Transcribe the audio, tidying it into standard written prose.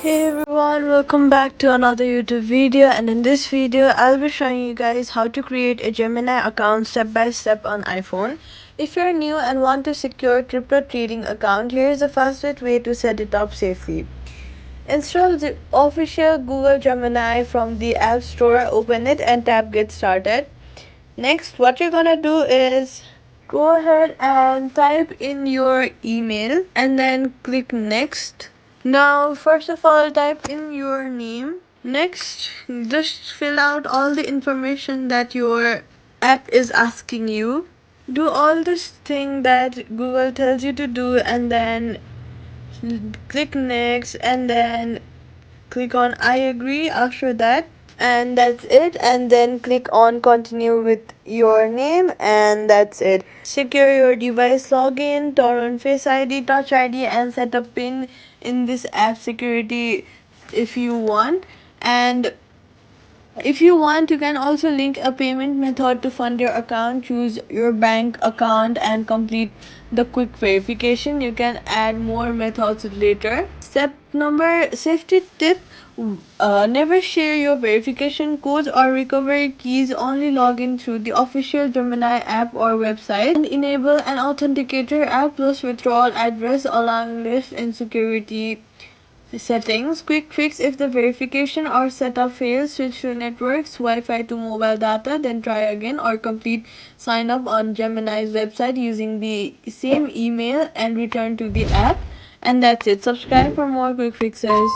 Hey everyone, welcome back to another YouTube video, and in this video I'll be showing you guys how to create a Gemini account step by step on iPhone. If you're new and want to secure crypto trading account, here's the fastest way to set it up safely. Install the official Google Gemini from the App Store, open it and tap get started. Next, what you're gonna do is go ahead and type in your email and then click next. Now, first of all, type in your name. Next, just fill out all the information that your app is asking you. Do all this thing that Google tells you to do, and then click next, and then click on I agree after that, and that's it, and then click on continue with your name, and that's it. Secure your device, login, turn on Face ID, Touch ID, and set a pin in this app security if you want. And if you want, you can also link a payment method to fund your account. Choose your bank account and complete the quick verification. You can add more methods later. Step number safety tip: never share your verification codes or recovery keys. Only log in through the official Gemini app or website, and enable an authenticator app plus withdrawal address allowing lift and security settings. Quick fix: if the verification or setup fails, switch to networks, Wi-Fi to mobile data, then try again, or complete sign up on Gemini's website using the same email and return to the app. And that's it. Subscribe for more quick fixes.